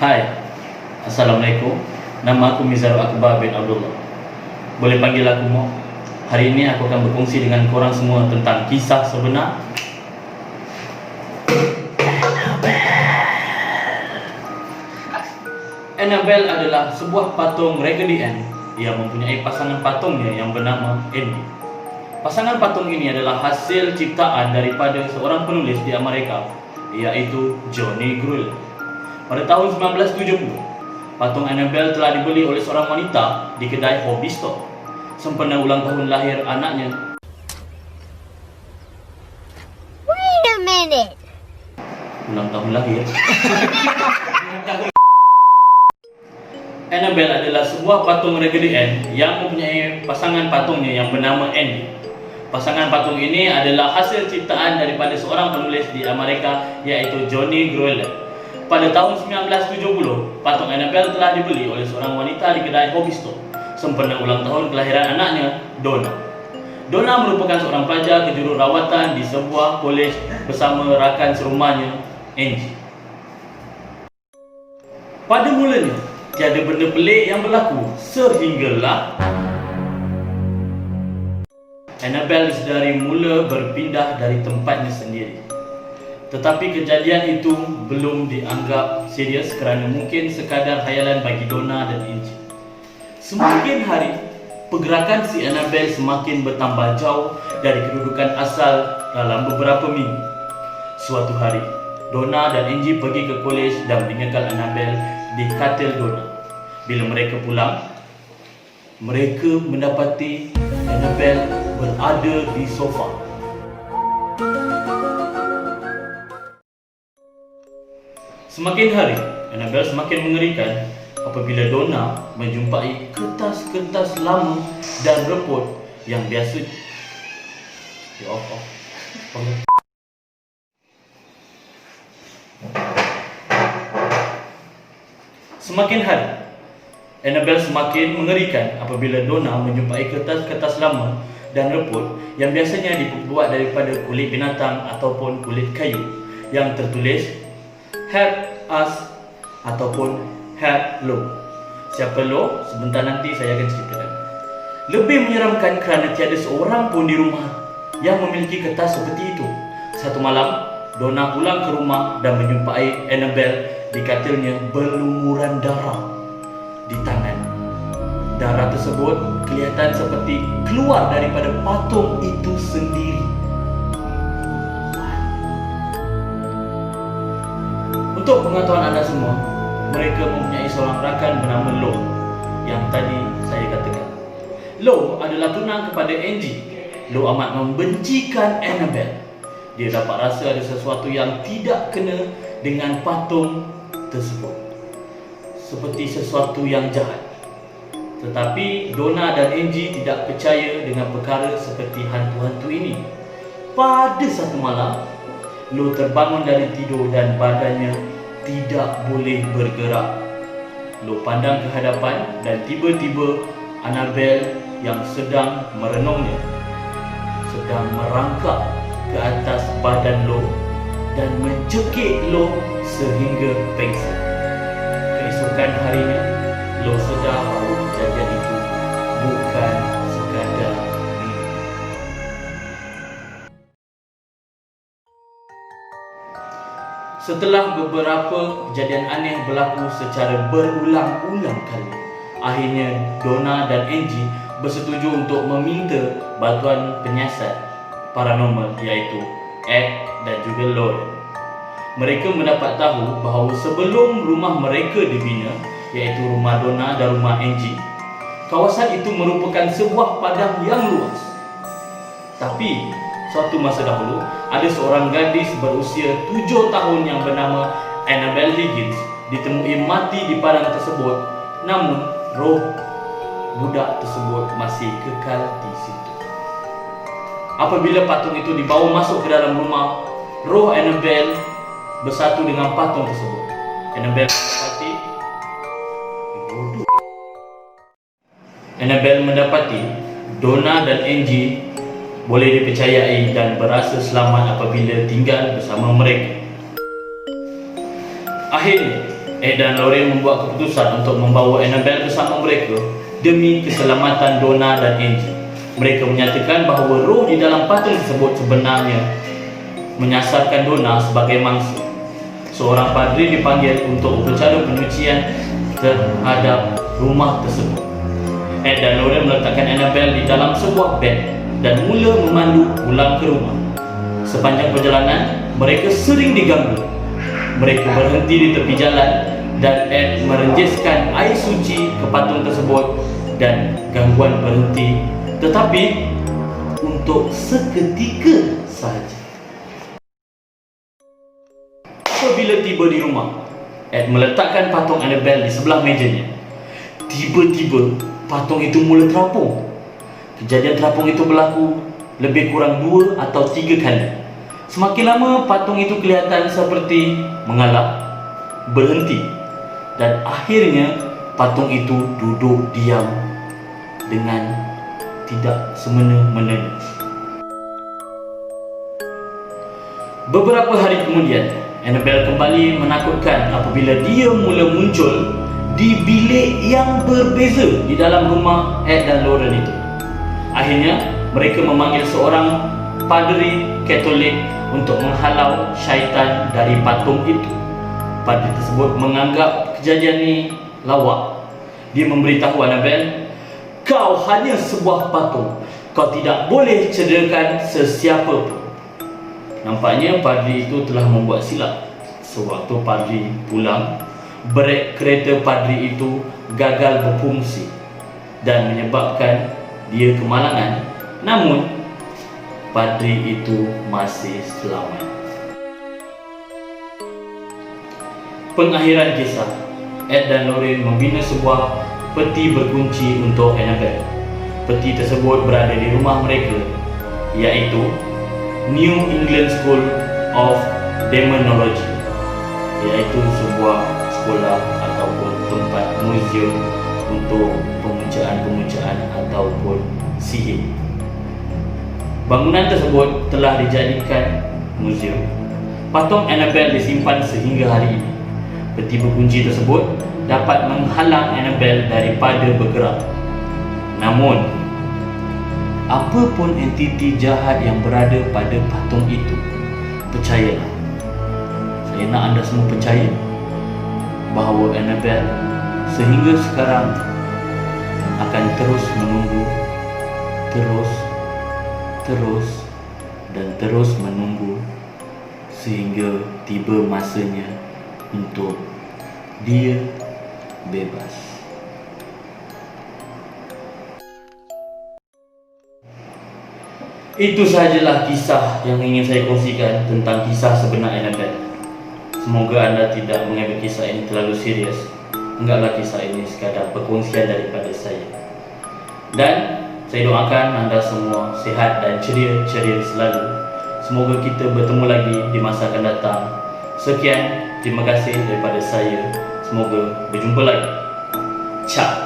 Hai, Assalamualaikum. Nama aku Mizarul Akbar bin Abdullah. Boleh panggil aku Mo. Hari ini aku akan berkongsi dengan korang semua tentang kisah sebenar Annabelle adalah sebuah patung Raggedy Ann yang mempunyai pasangan patungnya yang bernama Andy. Pasangan patung ini adalah hasil ciptaan daripada seorang penulis di Amerika, iaitu Johnny Gruelle. Pada tahun 1970, patung Annabelle telah dibeli oleh seorang wanita di kedai hobby store sempena ulang tahun lahir anaknya. Wait a minute. Ulang tahun lahir. Annabelle adalah sebuah patung Raggedy Ann yang mempunyai pasangan patungnya yang bernama Andy. Pasangan patung ini adalah hasil ciptaan daripada seorang penulis di Amerika, iaitu Johnny Gruelle. Pada tahun 1970, patung Annabelle telah dibeli oleh seorang wanita di kedai hobby store sempena ulang tahun kelahiran anaknya, Donna. Donna merupakan seorang pelajar kejururawatan di sebuah kolej bersama rakan serumahnya, Angie. Pada mulanya, tiada benda pelik yang berlaku sehinggalah Annabelle disedari mula berpindah dari tempatnya sendiri. Tetapi kejadian itu belum dianggap serius kerana mungkin sekadar khayalan bagi Donna dan Angie. Semakin hari, pergerakan si Annabelle semakin bertambah jauh dari kedudukan asal dalam beberapa minggu. Suatu hari, Donna dan Angie pergi ke kolej dan meninggalkan Annabelle di katil Donna. Bila mereka pulang, mereka mendapati Annabelle berada di sofa. Semakin hari, Annabelle semakin mengerikan apabila Donna menjumpai kertas-kertas lama dan reput yang biasa. Semakin hari, Annabelle semakin mengerikan apabila Donna menjumpai kertas-kertas lama dan reput yang biasanya dibuat daripada kulit binatang ataupun kulit kayu yang tertulis Help us ataupun Help Lo. Siapa Lo? Sebentar nanti saya akan ceritakan. Lebih menyeramkan kerana tiada seorang pun di rumah yang memiliki kertas seperti itu. Satu malam, Donna pulang ke rumah dan menjumpai Annabelle di katilnya berlumuran darah di tangan. Darah tersebut kelihatan seperti keluar daripada patung itu sendiri. Untuk pengetahuan anda semua, mereka mempunyai seorang rakan bernama Lo yang tadi saya katakan. Lo adalah tunang kepada Angie. Lo amat membencikan Annabelle. Dia dapat rasa ada sesuatu yang tidak kena dengan patung tersebut, seperti sesuatu yang jahat. Tetapi Donna dan Angie tidak percaya dengan perkara seperti hantu-hantu ini. Pada satu malam, Lo terbangun dari tidur dan badannya tidak boleh bergerak. Lo pandang ke hadapan dan tiba-tiba Annabelle yang sedang merenungnya sedang merangkak ke atas badan Lo dan mencekik Lo sehingga pengsan. Keesokan harinya, Lo sedar bahawa kejadian itu bukan sekadar mimpi. Setelah beberapa kejadian aneh berlaku secara berulang-ulang kali, akhirnya Donna dan Angie bersetuju untuk meminta bantuan penyiasat paranormal, iaitu Ed dan juga Lauren. Mereka mendapat tahu bahawa sebelum rumah mereka dibina, iaitu rumah Donna dan rumah Angie, kawasan itu merupakan sebuah padang yang luas. Tapi suatu masa dahulu, ada seorang gadis berusia 7 tahun yang bernama Annabelle Higgins ditemui mati di padang tersebut. Namun roh budak tersebut masih kekal di situ. Apabila patung itu dibawa masuk ke dalam rumah, roh Annabelle bersatu dengan patung tersebut. Annabelle mendapati Donna dan Angie boleh dipercayai dan berasa selamat apabila tinggal bersama mereka. Akhirnya, Ed dan Lorraine membuat keputusan untuk membawa Annabelle bersama mereka demi keselamatan Donna dan Angie. Mereka menyatakan bahawa roh di dalam patung tersebut sebenarnya menyasarkan Donna sebagai mangsa. Seorang padri dipanggil untuk upacara penyucian terhadap rumah tersebut. Ed dan Lorraine meletakkan Annabelle di dalam sebuah beg dan mula memandu pulang ke rumah. Sepanjang perjalanan, mereka sering diganggu. Mereka berhenti di tepi jalan dan Ed merenjeskan air suci ke patung tersebut dan gangguan berhenti, tetapi untuk seketika sahaja. Apabila tiba di rumah, Ed meletakkan patung Annabelle di sebelah mejanya. Tiba-tiba, patung itu mula terapung. Kejadian terapung itu berlaku lebih kurang 2 atau 3 kali. Semakin lama, patung itu kelihatan seperti mengalah, berhenti, dan akhirnya patung itu duduk diam dengan tidak semena-mena. Beberapa hari kemudian, Annabelle kembali menakutkan apabila dia mula muncul di bilik yang berbeza di dalam rumah Ed dan Lorraine itu. Akhirnya, mereka memanggil seorang padri Katolik untuk menghalau syaitan dari patung itu. Padri tersebut menganggap kejadian ini lawak. Dia memberitahu Annabelle, "Kau hanya sebuah patung. Kau tidak boleh cederakan sesiapa pun." Nampaknya padri itu telah membuat silap. Sewaktu padri pulang, brek kereta padri itu gagal berfungsi dan menyebabkan dia kemalangan. Namun, padri itu masih selamat. Pengakhiran kisah, Ed dan Lorraine membina sebuah peti berkunci untuk Annabelle. Peti tersebut berada di rumah mereka, iaitu New England School of Demonology, iaitu sebuah sekolah ataupun tempat muzium untuk pemujaan-pemujaan ataupun sihir. Bangunan tersebut telah dijadikan muzium. Patung Annabelle disimpan sehingga hari ini. Peti berkunci tersebut dapat menghalang Annabelle daripada bergerak. Namun, apapun entiti jahat yang berada pada patung itu, percayalah, saya nak anda semua percaya bahawa Annabelle sehingga sekarang akan terus menunggu, terus menunggu sehingga tiba masanya untuk dia bebas. Itu sahajalah kisah yang ingin saya kongsikan tentang kisah sebenar Annabelle. Semoga anda tidak mengambil kisah ini terlalu serius. Enggaklah kisah ini sekadar perkongsian daripada saya. Dan saya doakan anda semua sihat dan ceria-ceria selalu. Semoga kita bertemu lagi di masa akan datang. Sekian, terima kasih daripada saya. Semoga berjumpa lagi. Ciao.